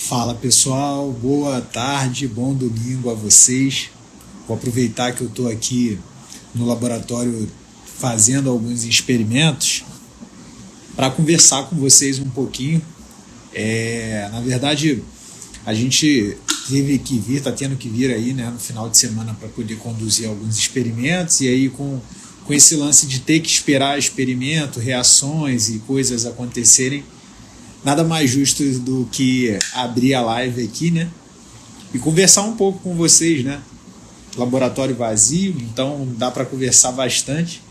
Fala pessoal, boa tarde, bom domingo a vocês. Vou aproveitar que eu estou aqui no laboratório fazendo alguns experimentos para conversar com vocês um pouquinho. Na verdade, a gente teve que vir, está tendo que vir aí, né, no final de semana para poder conduzir alguns experimentos, e aí com esse lance de ter que esperar experimento, reações e coisas acontecerem, nada mais justo do que abrir a live aqui, né, e conversar um pouco com vocês, né. Laboratório vazio, então dá para conversar bastante.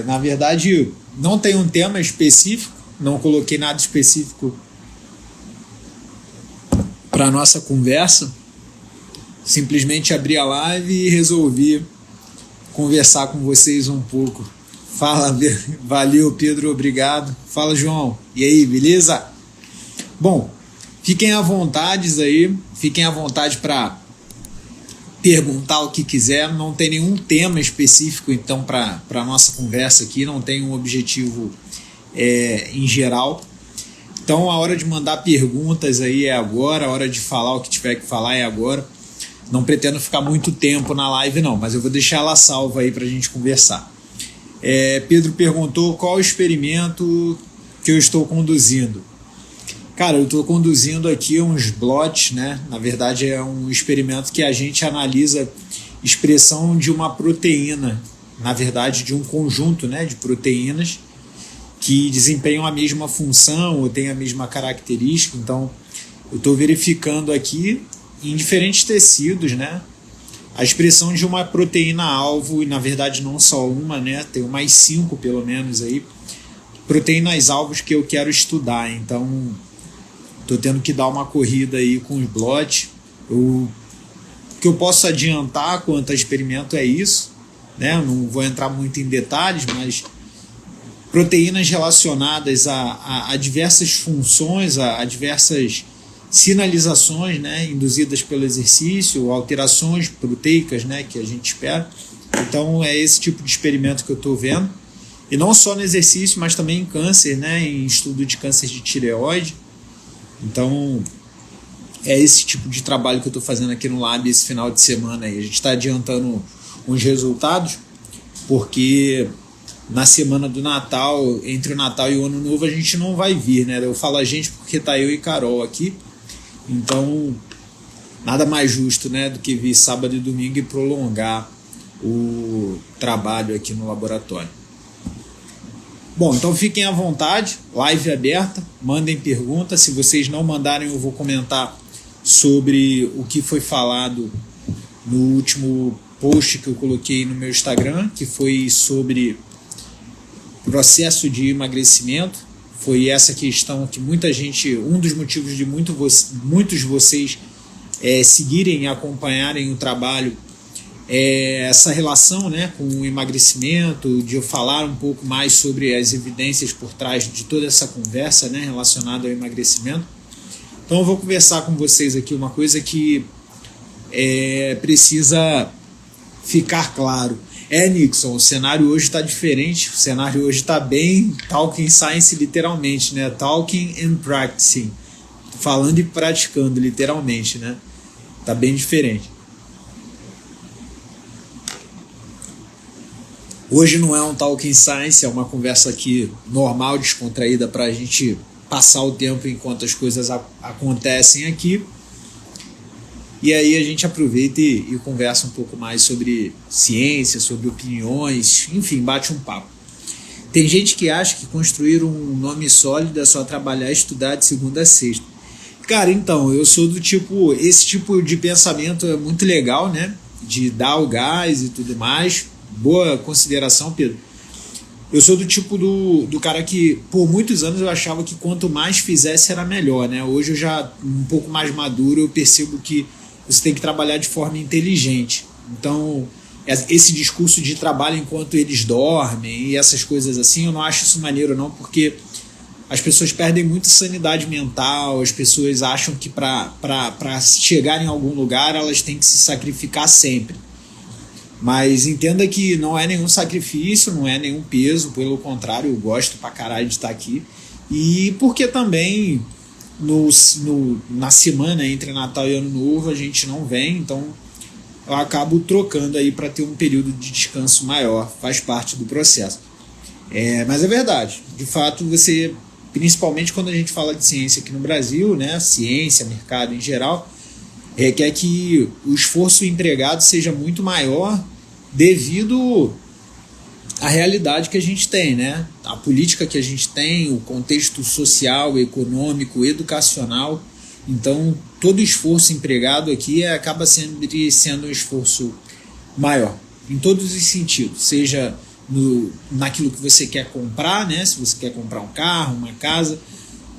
Na verdade, não tem um tema específico, não coloquei nada específico para a nossa conversa, simplesmente abri a live e resolvi conversar com vocês um pouco. Fala, valeu Pedro, obrigado. Fala João, e aí, beleza? Bom, fiquem à vontade aí, fiquem à vontade para perguntar o que quiser, não tem nenhum tema específico então para a nossa conversa aqui, não tem um objetivo em geral. Então a hora de mandar perguntas aí é agora, a hora de falar o que tiver que falar é agora. Não pretendo ficar muito tempo na live não, mas eu vou deixar ela salva aí para a gente conversar. Pedro perguntou qual o experimento que eu estou conduzindo. Cara, eu estou conduzindo aqui uns blots, né? Na verdade é um experimento que a gente analisa expressão de uma proteína, na verdade de um conjunto, né, de proteínas que desempenham a mesma função ou têm a mesma característica. Então eu estou verificando aqui em diferentes tecidos, né, a expressão de uma proteína-alvo, e na verdade não só uma, né, tem mais 5 pelo menos aí, proteínas-alvos que eu quero estudar. Então estou tendo que dar uma corrida aí com os blots. O que eu posso adiantar quanto a experimento é isso, né, não vou entrar muito em detalhes, mas proteínas relacionadas a diversas funções, a diversas sinalizações, né, induzidas pelo exercício, alterações proteicas, né, que a gente espera. Então é esse tipo de experimento que eu estou vendo, e não só no exercício, mas também em câncer, né, em estudo de câncer de tireoide. Então é esse tipo de trabalho que eu estou fazendo aqui no Lab esse final de semana. Aí a gente está adiantando uns resultados, porque na semana do Natal, entre o Natal e o Ano Novo, a gente não vai vir, né? Eu falo a gente porque tá eu e Carol aqui. Então, nada mais justo, né, do que vir sábado e domingo e prolongar o trabalho aqui no laboratório. Bom, então fiquem à vontade, live aberta, mandem perguntas. Se vocês não mandarem, eu vou comentar sobre o que foi falado no último post que eu coloquei no meu Instagram, que foi sobre processo de emagrecimento. Foi essa questão que muita gente, um dos motivos de muitos de vocês seguirem e acompanharem o trabalho, essa relação, né, com o emagrecimento, de eu falar um pouco mais sobre as evidências por trás de toda essa conversa, né, relacionada ao emagrecimento. Então eu vou conversar com vocês aqui uma coisa que precisa ficar claro. Nixon, o cenário hoje está diferente, o cenário hoje está bem Talking Science literalmente, né? Talking and Practicing, falando e praticando literalmente, né? Está bem diferente. Hoje não é um Talking Science, é uma conversa aqui normal, descontraída, para a gente passar o tempo enquanto as coisas acontecem aqui. E aí a gente aproveita e conversa um pouco mais sobre ciência, sobre opiniões, enfim, bate um papo. Tem gente que acha que construir um nome sólido é só trabalhar e estudar de segunda a sexta. Cara, então, eu sou do tipo, esse tipo de pensamento é muito legal, né? De dar o gás e tudo mais. Boa consideração, Pedro. Eu sou do tipo do cara que, por muitos anos, eu achava que quanto mais fizesse era melhor, né? Hoje eu já, um pouco mais maduro, eu percebo que você tem que trabalhar de forma inteligente. Então, esse discurso de trabalho enquanto eles dormem e essas coisas assim, eu não acho isso maneiro não, porque as pessoas perdem muita sanidade mental, as pessoas acham que para chegar em algum lugar elas têm que se sacrificar sempre. Mas entenda que não é nenhum sacrifício, não é nenhum peso, pelo contrário, eu gosto pra caralho de estar aqui. E porque também na semana entre Natal e Ano Novo a gente não vem, então eu acabo trocando aí para ter um período de descanso maior, faz parte do processo. Mas é verdade, de fato você, principalmente quando a gente fala de ciência aqui no Brasil, né, ciência, mercado em geral, requer que o esforço empregado seja muito maior devido à realidade que a gente tem, né? A política que a gente tem, o contexto social, econômico, educacional. Então, todo esforço empregado aqui acaba sempre sendo um esforço maior, em todos os sentidos, seja naquilo que você quer comprar, né? Se você quer comprar um carro, uma casa,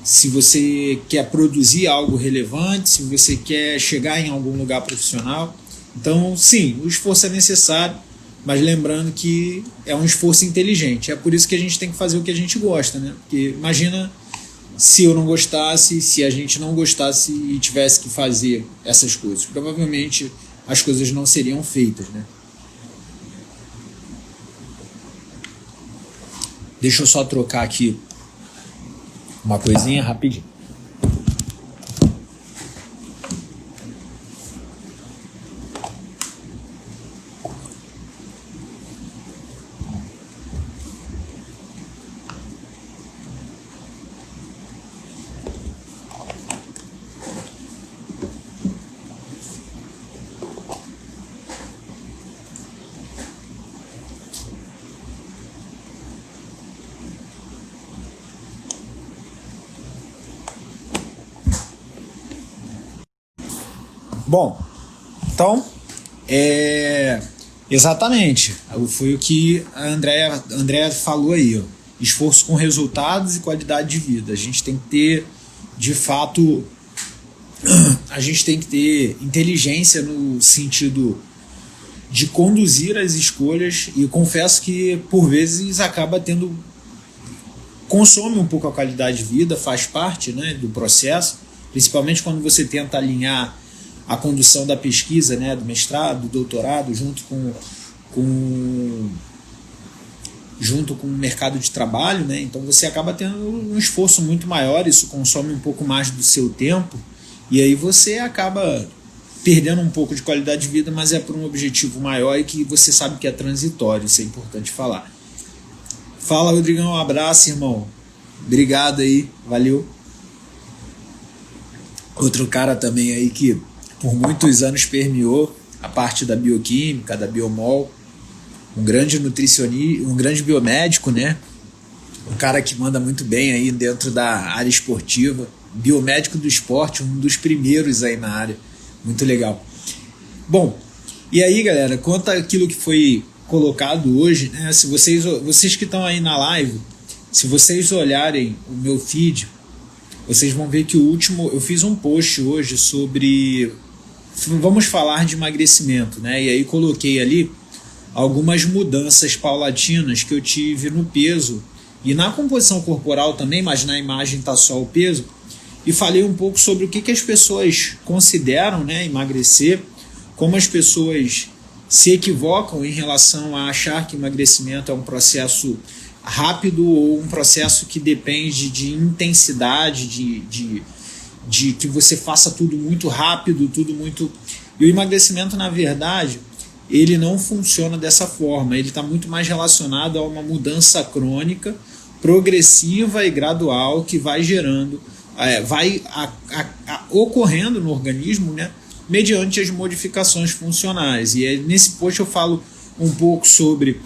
se você quer produzir algo relevante, se você quer chegar em algum lugar profissional. Então, sim, o esforço é necessário, mas lembrando que é um esforço inteligente. É por isso que a gente tem que fazer o que a gente gosta, né? Porque imagina se eu não gostasse, se a gente não gostasse e tivesse que fazer essas coisas. Provavelmente as coisas não seriam feitas, né? Deixa eu só trocar aqui uma coisinha rapidinho. Bom, então, exatamente, foi o que a Andrea falou aí, ó, esforço com resultados e qualidade de vida. A gente tem que ter, de fato, a gente tem que ter inteligência no sentido de conduzir as escolhas, e eu confesso que, por vezes, consome um pouco a qualidade de vida, faz parte, né, do processo, principalmente quando você tenta alinhar a condução da pesquisa, né, do mestrado, do doutorado, junto com o mercado de trabalho, né? Então você acaba tendo um esforço muito maior, isso consome um pouco mais do seu tempo, e aí você acaba perdendo um pouco de qualidade de vida, mas é por um objetivo maior e que você sabe que é transitório, isso é importante falar. Fala, Rodrigão, um abraço, irmão. Obrigado aí, valeu. Outro cara também aí que por muitos anos permeou a parte da bioquímica, da biomol, um grande nutricionista, um grande biomédico, né? Um cara que manda muito bem aí dentro da área esportiva, biomédico do esporte, um dos primeiros aí na área, muito legal. Bom, e aí, galera, quanto àquilo que foi colocado hoje, né? Se vocês que estão aí na live, se vocês olharem o meu feed, vocês vão ver que eu fiz um post hoje sobre, vamos falar de emagrecimento, né? E aí coloquei ali algumas mudanças paulatinas que eu tive no peso e na composição corporal também, mas na imagem está só o peso, e falei um pouco sobre o que as pessoas consideram, né, emagrecer, como as pessoas se equivocam em relação a achar que emagrecimento é um processo rápido ou um processo que depende de intensidade, de que você faça tudo muito rápido, tudo muito... E o emagrecimento, na verdade, ele não funciona dessa forma, ele está muito mais relacionado a uma mudança crônica, progressiva e gradual que vai gerando, ocorrendo no organismo, né, mediante as modificações funcionais. E aí, nesse post eu falo um pouco sobre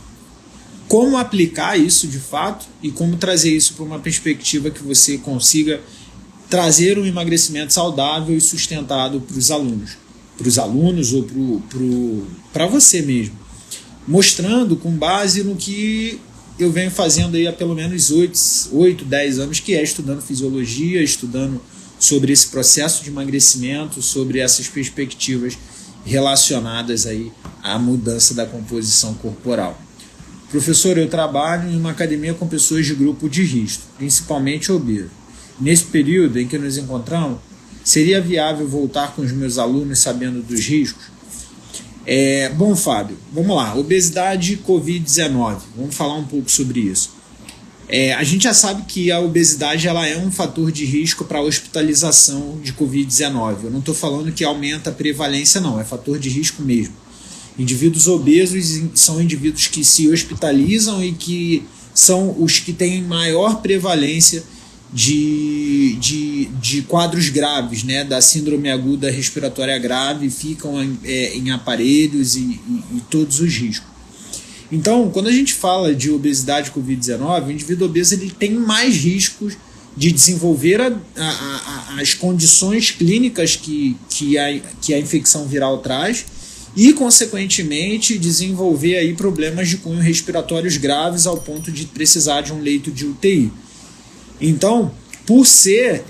como aplicar isso de fato e como trazer isso para uma perspectiva que você consiga trazer um emagrecimento saudável e sustentado para os alunos ou para você mesmo, mostrando com base no que eu venho fazendo aí há pelo menos 8, 10 anos, que é estudando fisiologia, estudando sobre esse processo de emagrecimento, sobre essas perspectivas relacionadas aí à mudança da composição corporal. Professor, eu trabalho em uma academia com pessoas de grupo de risco, principalmente obesos. Nesse período em que nos encontramos, seria viável voltar com os meus alunos sabendo dos riscos? Bom, Fábio, vamos lá. Obesidade e Covid-19. Vamos falar um pouco sobre isso. A gente já sabe que a obesidade ela é um fator de risco para a hospitalização de Covid-19. Eu não estou falando que aumenta a prevalência, não, é fator de risco mesmo. Indivíduos obesos são indivíduos que se hospitalizam e que são os que têm maior prevalência de quadros graves, né, da síndrome aguda respiratória grave, ficam em aparelhos e todos os riscos. Então, quando a gente fala de obesidade Covid-19, o indivíduo obeso ele tem mais riscos de desenvolver as condições clínicas que a infecção viral traz e, consequentemente, desenvolver aí problemas de cunho respiratórios graves ao ponto de precisar de um leito de UTI. Então, por ser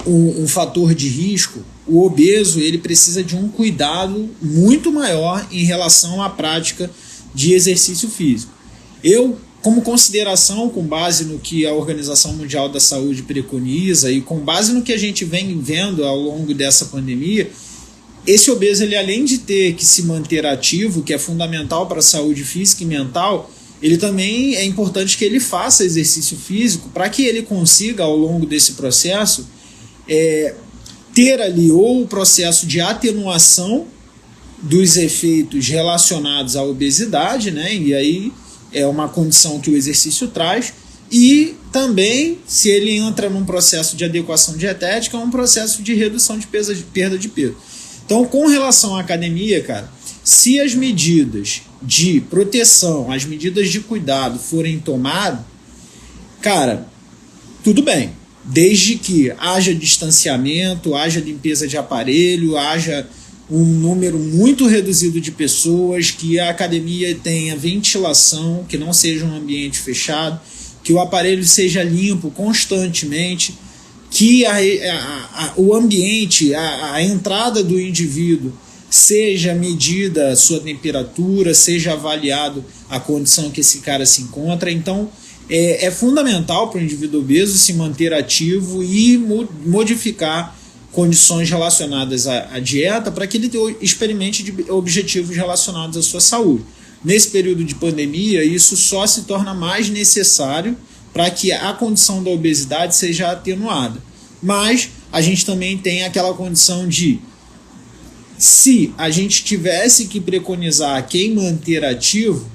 um fator de risco, o obeso ele precisa de um cuidado muito maior em relação à prática de exercício físico. Eu, como consideração, com base no que a Organização Mundial da Saúde preconiza e com base no que a gente vem vendo ao longo dessa pandemia, esse obeso, ele, além de ter que se manter ativo, que é fundamental para a saúde física e mental, ele também é importante que ele faça exercício físico para que ele consiga, ao longo desse processo, ter ali ou o processo de atenuação dos efeitos relacionados à obesidade, né? E aí é uma condição que o exercício traz, e também, se ele entra num processo de adequação dietética, é um processo de redução de peso, de perda de peso. Então, com relação à academia, cara, se as medidas de proteção, as medidas de cuidado forem tomadas, cara, tudo bem. Desde que haja distanciamento, haja limpeza de aparelho, haja um número muito reduzido de pessoas, que a academia tenha ventilação, que não seja um ambiente fechado, que o aparelho seja limpo constantemente, que o ambiente, a entrada do indivíduo seja medida a sua temperatura, seja avaliado a condição que esse cara se encontra. Então, é fundamental para o indivíduo obeso se manter ativo e modificar condições relacionadas à dieta para que ele experimente objetivos relacionados à sua saúde. Nesse período de pandemia, isso só se torna mais necessário para que a condição da obesidade seja atenuada. Mas a gente também tem aquela condição de, se a gente tivesse que preconizar quem manter ativo,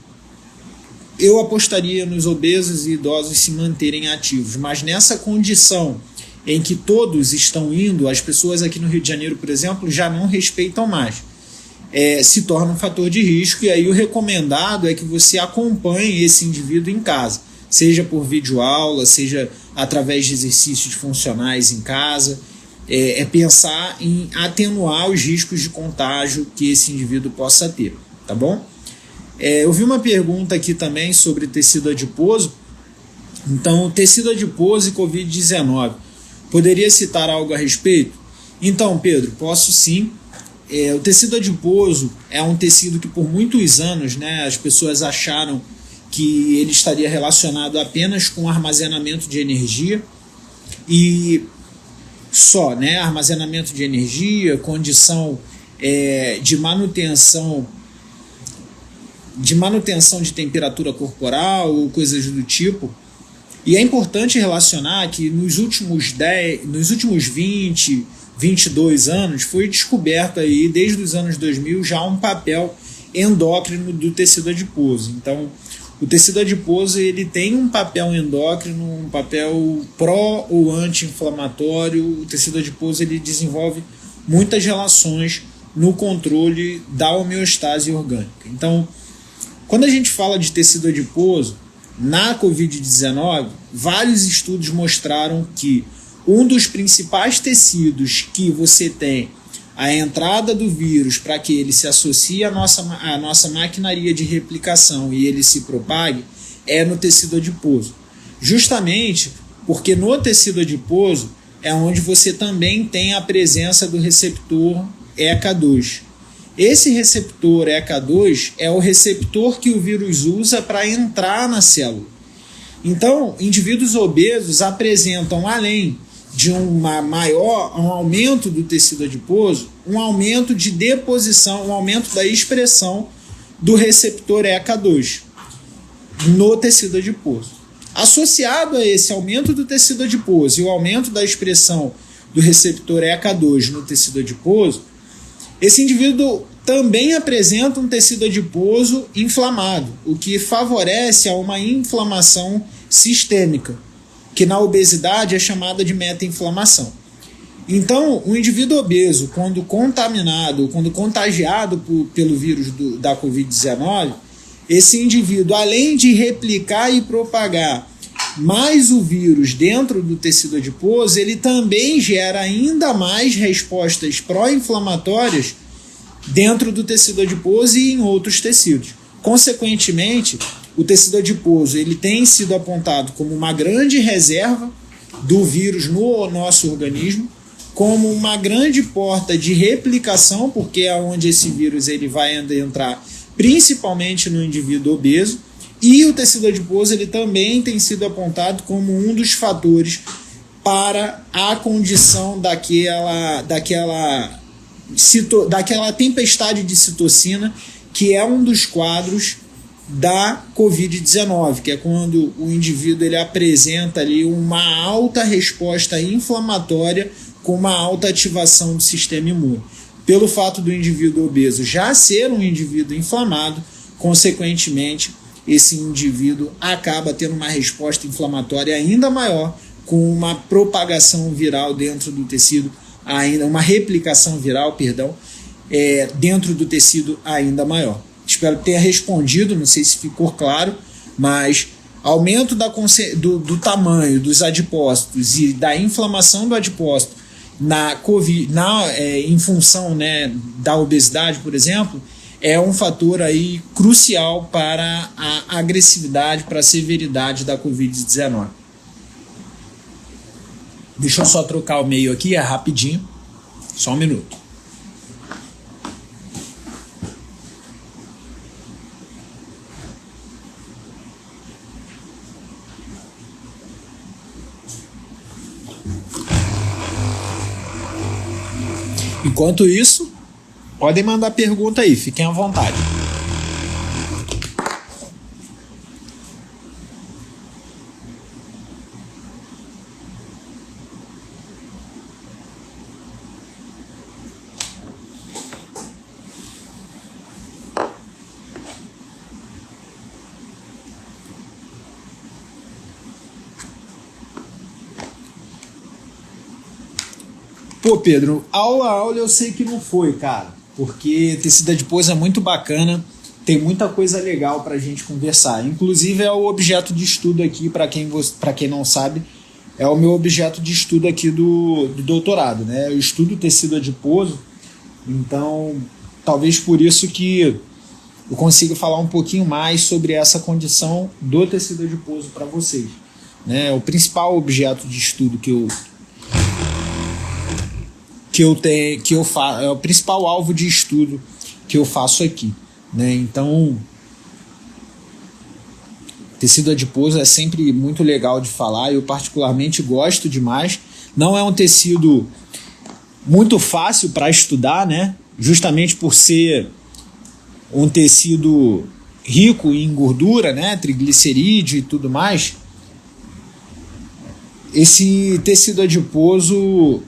eu apostaria nos obesos e idosos se manterem ativos, mas nessa condição em que todos estão indo, as pessoas aqui no Rio de Janeiro, por exemplo, já não respeitam mais. Se torna um fator de risco, e aí o recomendado é que você acompanhe esse indivíduo em casa, seja por videoaula, seja através de exercícios funcionais em casa, pensar em atenuar os riscos de contágio que esse indivíduo possa ter, tá bom? Eu vi uma pergunta aqui também sobre tecido adiposo. Então, tecido adiposo e Covid-19, poderia citar algo a respeito? Então, Pedro, posso sim. O tecido adiposo é um tecido que por muitos anos, né, as pessoas acharam que ele estaria relacionado apenas com armazenamento de energia e só, né, armazenamento de energia, condição de manutenção de temperatura corporal ou coisas do tipo. E é importante relacionar que nos últimos 20, 22 anos foi descoberto aí, desde os anos 2000, já um papel endócrino do tecido adiposo. Então, o tecido adiposo ele tem um papel endócrino, um papel pró ou anti-inflamatório. O tecido adiposo ele desenvolve muitas relações no controle da homeostase orgânica. Então, quando a gente fala de tecido adiposo, na Covid-19, vários estudos mostraram que um dos principais tecidos que você tem a entrada do vírus para que ele se associe à nossa maquinaria de replicação e ele se propague é no tecido adiposo. Justamente porque no tecido adiposo é onde você também tem a presença do receptor ECA2. Esse receptor ECA2 é o receptor que o vírus usa para entrar na célula. Então, indivíduos obesos apresentam, além de um aumento do tecido adiposo, um aumento de deposição, um aumento da expressão do receptor ECA2. no tecido adiposo. Associado a esse aumento do tecido adiposo e o aumento da expressão do receptor ECA2 no tecido adiposo, esse indivíduo também apresenta um tecido adiposo inflamado, o que favorece a uma inflamação sistêmica, que na obesidade é chamada de meta-inflamação. Então, o indivíduo obeso, quando contaminado, quando contagiado pelo vírus da Covid-19, esse indivíduo, além de replicar e propagar mais o vírus dentro do tecido adiposo, ele também gera ainda mais respostas pró-inflamatórias dentro do tecido adiposo e em outros tecidos. Consequentemente, o tecido adiposo ele tem sido apontado como uma grande reserva do vírus no nosso organismo, como uma grande porta de replicação, porque é onde esse vírus ele vai entrar principalmente no indivíduo obeso, e o tecido adiposo ele também tem sido apontado como um dos fatores para a condição daquela tempestade de citocina, que é um dos quadros da Covid-19, que é quando o indivíduo ele apresenta ali uma alta resposta inflamatória com uma alta ativação do sistema imune. Pelo fato do indivíduo obeso já ser um indivíduo inflamado, consequentemente, esse indivíduo acaba tendo uma resposta inflamatória ainda maior, com uma propagação viral dentro do tecido, uma replicação viral, dentro do tecido ainda maior. Espero que tenha respondido, não sei se ficou claro, mas aumento do tamanho dos adipócitos e da inflamação do adipócito em função, né, da obesidade, por exemplo, é um fator aí crucial para a agressividade, para a severidade da Covid-19. Deixa eu só trocar o meio aqui, é rapidinho, só um minuto. Enquanto isso, podem mandar pergunta aí, fiquem à vontade. Pô, Pedro, aula eu sei que não foi, cara, porque tecido adiposo é muito bacana, tem muita coisa legal pra gente conversar. Inclusive é o objeto de estudo aqui, para quem não sabe, é o meu objeto de estudo aqui do doutorado, né? Eu estudo tecido adiposo, então talvez por isso que eu consiga falar um pouquinho mais sobre essa condição do tecido adiposo para vocês, né? O principal objeto de estudo que eu faço, é o principal alvo de estudo que eu faço aqui, né? Então, tecido adiposo é sempre muito legal de falar, eu particularmente gosto demais. Não é um tecido muito fácil para estudar, né? Justamente por ser um tecido rico em gordura, né? Triglicerídeo e tudo mais. Esse tecido adiposo,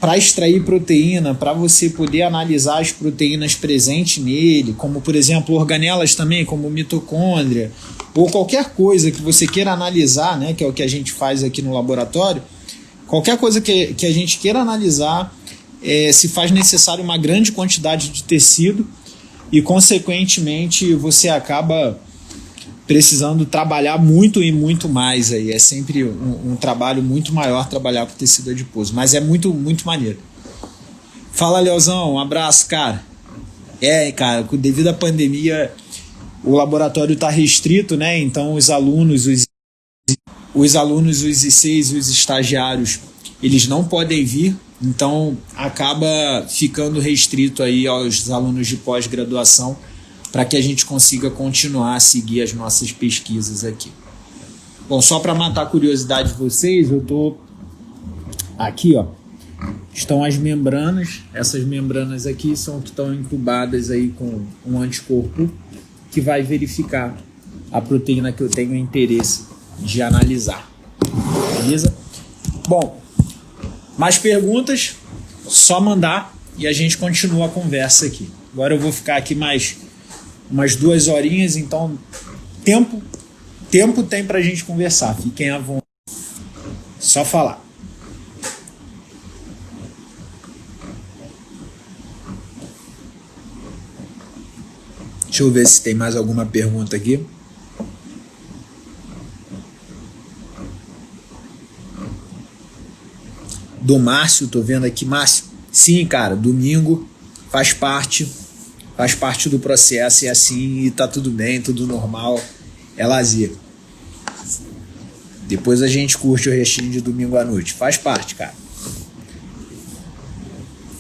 para extrair proteína, para você poder analisar as proteínas presentes nele, como por exemplo organelas também, como mitocôndria, ou qualquer coisa que você queira analisar, né, que é o que a gente faz aqui no laboratório, qualquer coisa que a gente queira analisar, se faz necessário uma grande quantidade de tecido e, consequentemente, você acaba precisando trabalhar muito e muito mais aí. É sempre um trabalho muito maior trabalhar com tecido adiposo, mas é muito, muito maneiro. Fala, Leozão, um abraço, cara. Cara, devido à pandemia, o laboratório está restrito, né? Então os alunos, os ICs e os estagiários, eles não podem vir, então acaba ficando restrito aí aos alunos de pós-graduação, para que a gente consiga continuar a seguir as nossas pesquisas aqui. Bom, só para matar a curiosidade de vocês, eu estou aqui, ó, estão as membranas. Essas membranas aqui são que estão incubadas aí com um anticorpo que vai verificar a proteína que eu tenho interesse de analisar. Beleza? Bom, mais perguntas? Só mandar e a gente continua a conversa aqui. Agora eu vou ficar aqui mais umas 2 horinhas, então tempo tem pra gente conversar. Fiquem à vontade. Só falar. Deixa eu ver se tem mais alguma pergunta aqui. Do Márcio, tô vendo aqui. Márcio, sim, cara, domingo faz parte do processo, e assim, e tá tudo bem, tudo normal, é lazer. Depois a gente curte o restinho de domingo à noite, faz parte, cara.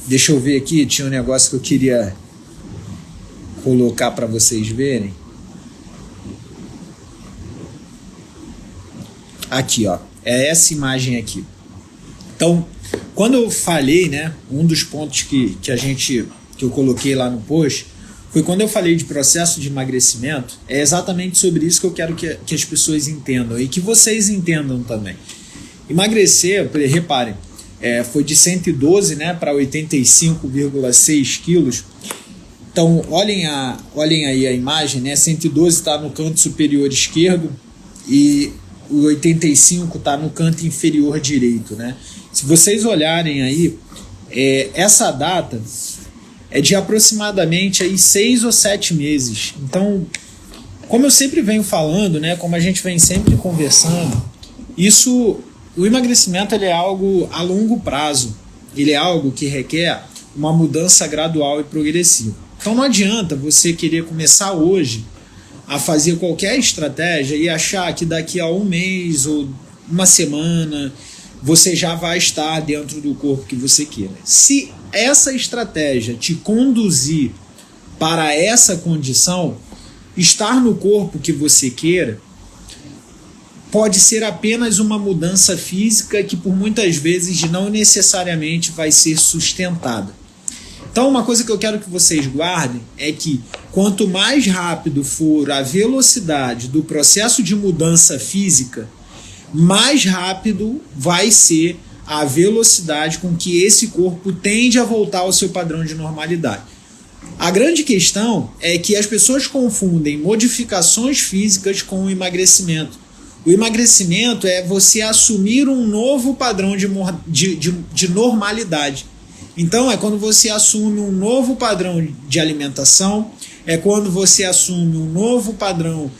Deixa eu ver aqui, tinha um negócio que eu queria colocar para vocês verem. Aqui, ó, é essa imagem aqui. Então, quando eu falei, né, um dos pontos que eu coloquei lá no post foi quando eu falei de processo de emagrecimento. É exatamente sobre isso que eu quero que as pessoas entendam e que vocês entendam também. Emagrecer, reparem, foi de 112, né, para 85,6 quilos. Então, olhem aí a imagem, né? 112 está no canto superior esquerdo e o 85 está no canto inferior direito, né? Se vocês olharem aí, essa data é de aproximadamente aí 6 ou 7 meses. Então, como eu sempre venho falando, né? Como a gente vem sempre conversando, o emagrecimento ele é algo a longo prazo. Ele é algo que requer uma mudança gradual e progressiva. Então não adianta você querer começar hoje a fazer qualquer estratégia e achar que daqui a um mês ou uma semana você já vai estar dentro do corpo que você queira. Se essa estratégia te conduzir para essa condição, estar no corpo que você queira pode ser apenas uma mudança física que por muitas vezes não necessariamente vai ser sustentada. Então, uma coisa que eu quero que vocês guardem é que quanto mais rápido for a velocidade do processo de mudança física, mais rápido vai ser a velocidade com que esse corpo tende a voltar ao seu padrão de normalidade. A grande questão é que as pessoas confundem modificações físicas com o emagrecimento. O emagrecimento é você assumir um novo padrão de normalidade. Então, é quando você assume um novo padrão de alimentação, é quando você assume um novo padrão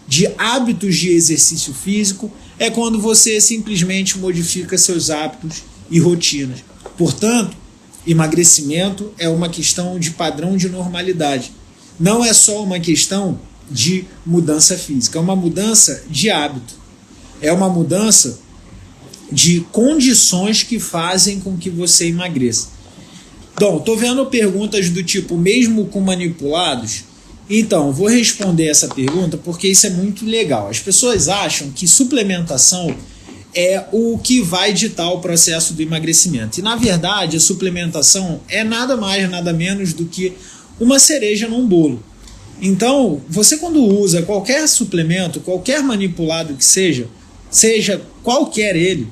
de hábitos de exercício físico, é quando você simplesmente modifica seus hábitos e rotinas. Portanto, emagrecimento é uma questão de padrão de normalidade. Não é só uma questão de mudança física, é uma mudança de hábito. É uma mudança de condições que fazem com que você emagreça. Então, estou vendo perguntas do tipo, mesmo com manipulados? Então, vou responder essa pergunta porque isso é muito legal. As pessoas acham que suplementação é o que vai ditar o processo do emagrecimento. E, na verdade, a suplementação é nada mais, nada menos do que uma cereja num bolo. Então, você quando usa qualquer suplemento, qualquer manipulado que seja qualquer ele,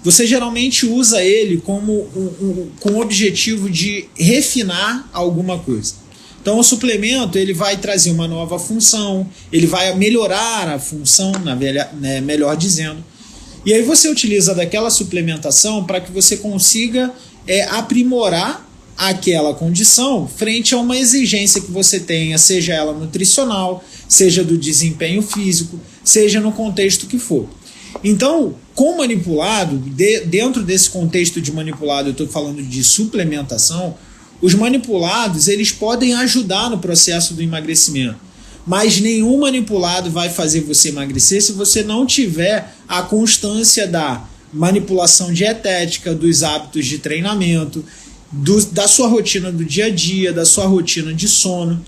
você geralmente usa ele como com o objetivo de refinar alguma coisa. Então o suplemento ele vai trazer uma nova função, ele vai melhorar a função, melhor dizendo. E aí você utiliza daquela suplementação para que você consiga aprimorar aquela condição frente a uma exigência que você tenha, seja ela nutricional, seja do desempenho físico, seja no contexto que for. Então, com manipulado, dentro desse contexto de manipulado, eu estou falando de suplementação, os manipulados eles podem ajudar no processo do emagrecimento, mas nenhum manipulado vai fazer você emagrecer se você não tiver a constância da manipulação dietética, dos hábitos de treinamento, da sua rotina do dia a dia, da sua rotina de sono.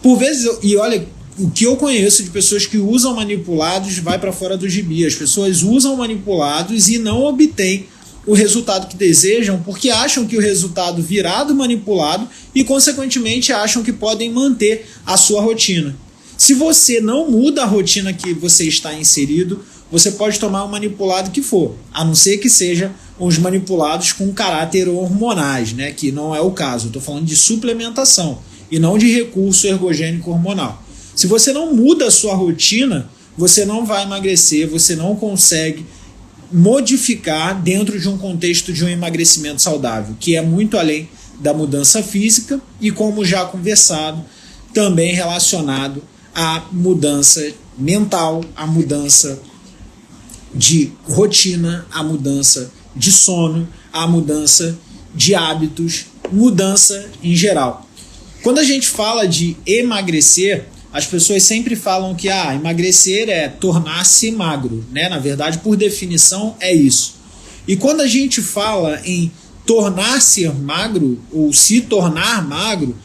Por vezes, e olha, o que eu conheço de pessoas que usam manipulados vai para fora do gibi. As pessoas usam manipulados e não obtêm o resultado que desejam porque acham que o resultado virá do manipulado e, consequentemente, acham que podem manter a sua rotina. Se você não muda a rotina que você está inserido, você pode tomar o manipulado que for, a não ser que seja os manipulados com caráter hormonais, né? Que não é o caso. Eu estou falando de suplementação e não de recurso ergogênico hormonal. Se você não muda a sua rotina, você não vai emagrecer, você não consegue modificar dentro de um contexto de um emagrecimento saudável, que é muito além da mudança física e, como já conversado, também relacionado à mudança mental, à mudança de rotina, à mudança de sono, à mudança de hábitos, mudança em geral. Quando a gente fala de emagrecer, as pessoas sempre falam que emagrecer é tornar-se magro, né? Na verdade, por definição, é isso. E quando a gente fala em tornar-se magro ou se tornar magro,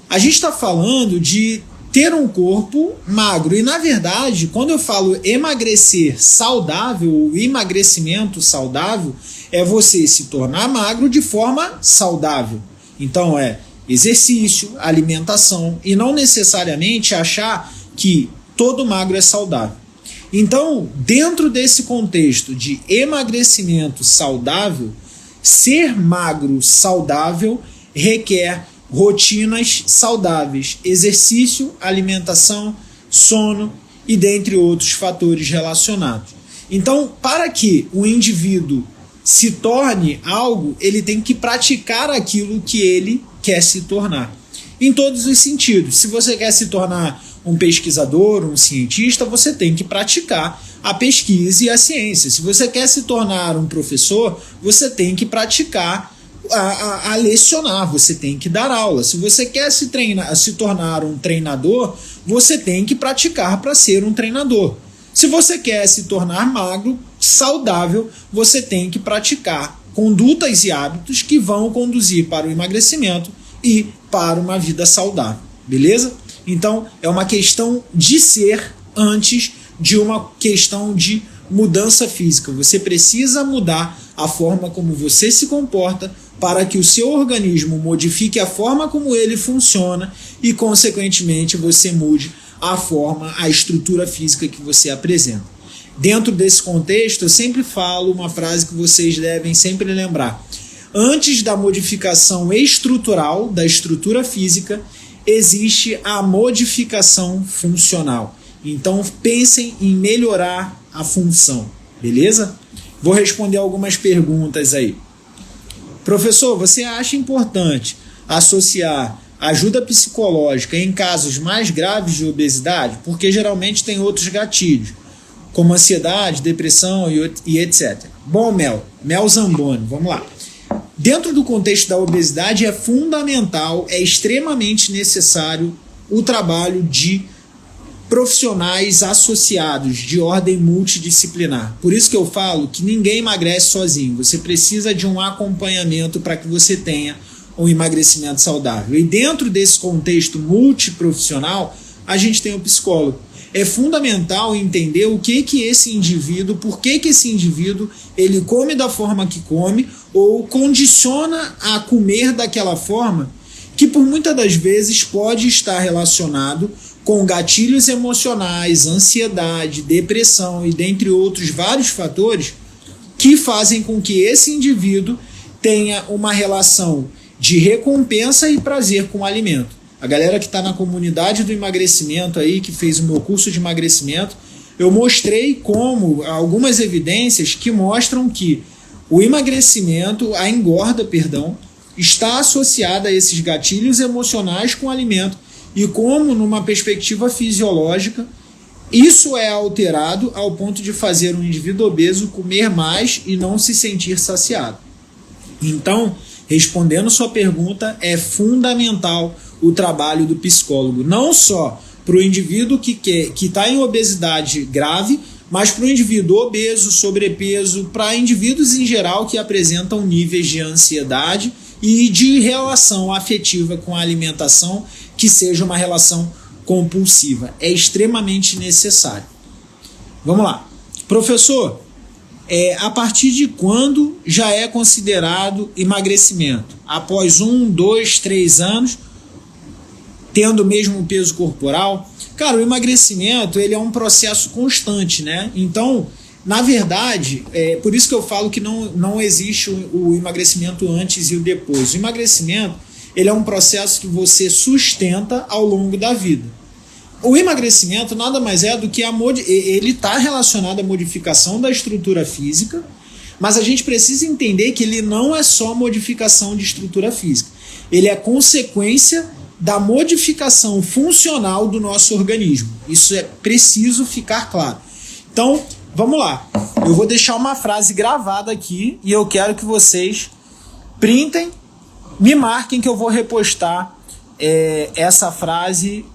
a gente está falando de ter um corpo magro. E, na verdade, quando eu falo emagrecer saudável ou emagrecimento saudável, é você se tornar magro de forma saudável. Então, é exercício, alimentação, e não necessariamente achar que todo magro é saudável. Então, dentro desse contexto de emagrecimento saudável, ser magro saudável requer rotinas saudáveis, exercício, alimentação, sono e dentre outros fatores relacionados. Então, para que o indivíduo se torne algo, ele tem que praticar aquilo que ele quer se tornar, em todos os sentidos. Se você quer se tornar um pesquisador, um cientista, você tem que praticar a pesquisa e a ciência. Se você quer se tornar um professor, você tem que praticar a lecionar, você tem que dar aula. Se você quer se tornar um treinador, você tem que praticar para ser um treinador. Se você quer se tornar magro, saudável, você tem que praticar condutas e hábitos que vão conduzir para o emagrecimento e para uma vida saudável, beleza? Então, é uma questão de ser antes de uma questão de mudança física. Você precisa mudar a forma como você se comporta para que o seu organismo modifique a forma como ele funciona e, consequentemente, você mude a forma, a estrutura física que você apresenta. Dentro desse contexto, eu sempre falo uma frase que vocês devem sempre lembrar. Antes da modificação estrutural, da estrutura física, existe a modificação funcional. Então, pensem em melhorar a função, beleza? Vou responder algumas perguntas aí. Professor, você acha importante associar ajuda psicológica em casos mais graves de obesidade? Porque geralmente tem outros gatilhos, como ansiedade, depressão e etc. Bom, Mel Zamboni, vamos lá. Dentro do contexto da obesidade é fundamental, é extremamente necessário o trabalho de profissionais associados de ordem multidisciplinar. Por isso que eu falo que ninguém emagrece sozinho. Você precisa de um acompanhamento para que você tenha um emagrecimento saudável. E dentro desse contexto multiprofissional, a gente tem o psicólogo. É fundamental entender o que esse indivíduo, por que esse indivíduo ele come da forma que come ou condiciona a comer daquela forma, que por muitas das vezes pode estar relacionado com gatilhos emocionais, ansiedade, depressão e dentre outros vários fatores que fazem com que esse indivíduo tenha uma relação de recompensa e prazer com o alimento. A galera que está na comunidade do emagrecimento aí, que fez o meu curso de emagrecimento, eu mostrei como algumas evidências que mostram que o emagrecimento, a engorda, está associada a esses gatilhos emocionais com o alimento e como, numa perspectiva fisiológica, isso é alterado ao ponto de fazer um indivíduo obeso comer mais e não se sentir saciado. Então, respondendo sua pergunta, é fundamental o trabalho do psicólogo, não só para o indivíduo que está em obesidade grave, mas para o indivíduo obeso, sobrepeso, para indivíduos em geral que apresentam níveis de ansiedade e de relação afetiva com a alimentação que seja uma relação compulsiva. É extremamente necessário. Vamos lá. Professor, a partir de quando já é considerado emagrecimento? Após 1, 2, 3 anos? tendo o mesmo peso corporal. Cara, o emagrecimento ele é um processo constante, né? Então, na verdade, por isso que eu falo que não existe o emagrecimento antes e o depois. O emagrecimento ele é um processo que você sustenta ao longo da vida. O emagrecimento nada mais é do que ele está relacionado à modificação da estrutura física, mas a gente precisa entender que ele não é só modificação de estrutura física. Ele é consequência da modificação funcional do nosso organismo. Isso é preciso ficar claro. Então, vamos lá. Eu vou deixar uma frase gravada aqui e eu quero que vocês printem, me marquem que eu vou repostar essa frase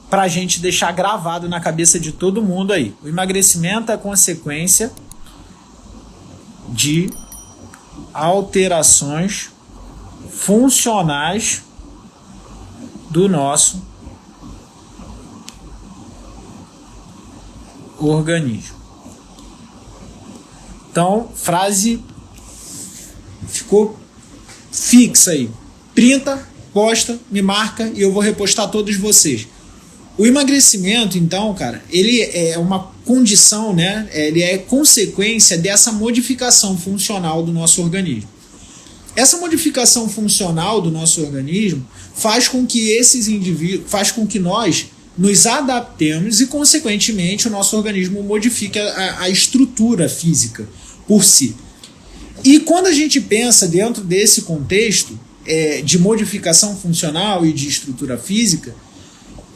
para a gente deixar gravado na cabeça de todo mundo aí. O emagrecimento é consequência de alterações funcionais do nosso organismo. Então, frase ficou fixa aí. Printa, posta, me marca e eu vou repostar todos vocês. O emagrecimento, então, cara, ele é uma condição, né? Ele é consequência dessa modificação funcional do nosso organismo. Essa modificação funcional do nosso organismo faz com que nós nos adaptemos e, consequentemente, o nosso organismo modifique a estrutura física por si. E quando a gente pensa dentro desse contexto de modificação funcional e de estrutura física,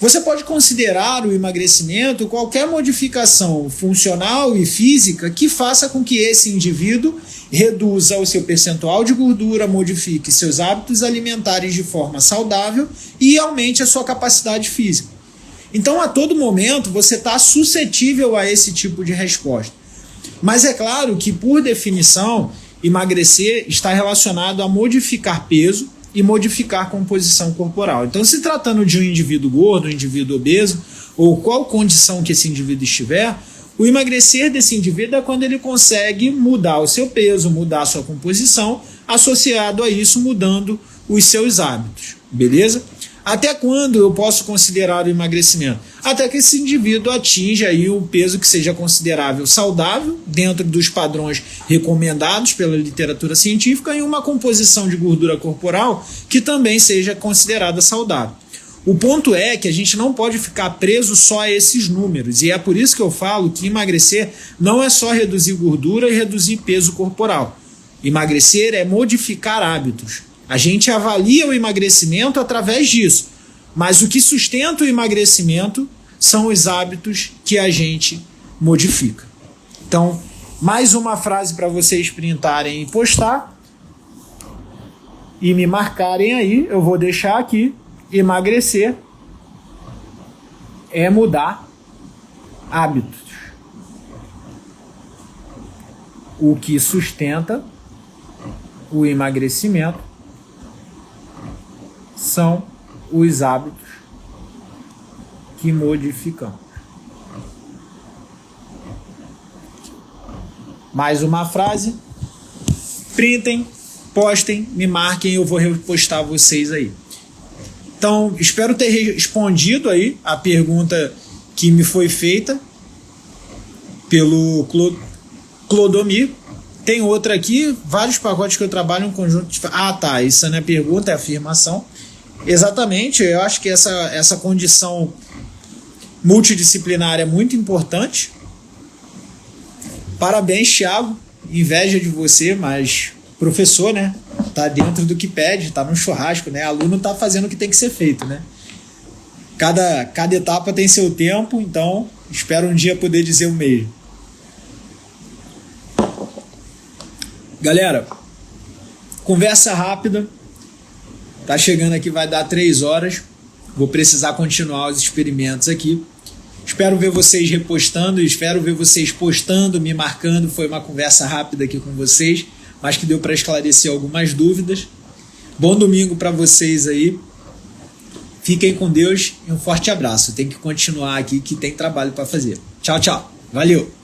você pode considerar o emagrecimento qualquer modificação funcional e física que faça com que esse indivíduo reduza o seu percentual de gordura, modifique seus hábitos alimentares de forma saudável e aumente a sua capacidade física. Então, a todo momento, você está suscetível a esse tipo de resposta. Mas é claro que, por definição, emagrecer está relacionado a modificar peso e modificar composição corporal. Então, se tratando de um indivíduo gordo, um indivíduo obeso, ou qual condição que esse indivíduo estiver, o emagrecer desse indivíduo é quando ele consegue mudar o seu peso, mudar a sua composição, associado a isso, mudando os seus hábitos. Beleza? Até quando eu posso considerar o emagrecimento? Até que esse indivíduo atinja aí um peso que seja considerável saudável, dentro dos padrões recomendados pela literatura científica, e uma composição de gordura corporal que também seja considerada saudável. O ponto é que a gente não pode ficar preso só a esses números, e é por isso que eu falo que emagrecer não é só reduzir gordura e reduzir peso corporal. Emagrecer é modificar hábitos. A gente avalia o emagrecimento através disso, mas o que sustenta o emagrecimento são os hábitos que a gente modifica. Então, mais uma frase para vocês printarem e postar e me marcarem aí, eu vou deixar aqui. Emagrecer é mudar hábitos. O que sustenta o emagrecimento são os hábitos que modificamos. Mais uma frase. Printem, postem, me marquem, eu vou repostar vocês aí. Então, espero ter respondido aí a pergunta que me foi feita pelo Clodomir. Tem outra aqui, vários pacotes que eu trabalho em um conjunto de... Ah, tá, isso não é pergunta, é afirmação. Exatamente, eu acho que essa condição multidisciplinar é muito importante. Parabéns, Thiago, inveja de você, mas professor, né? Tá dentro do que pede, tá no churrasco, né? Aluno tá fazendo o que tem que ser feito, né? Cada etapa tem seu tempo, então espero um dia poder dizer o mesmo. Galera, conversa rápida. Tá chegando aqui, vai dar 3 horas. Vou precisar continuar os experimentos aqui. Espero ver vocês repostando, espero ver vocês postando, me marcando. Foi uma conversa rápida aqui com vocês, mas que deu para esclarecer algumas dúvidas. Bom domingo para vocês aí. Fiquem com Deus e um forte abraço. Tem que continuar aqui que tem trabalho para fazer. Tchau, tchau. Valeu!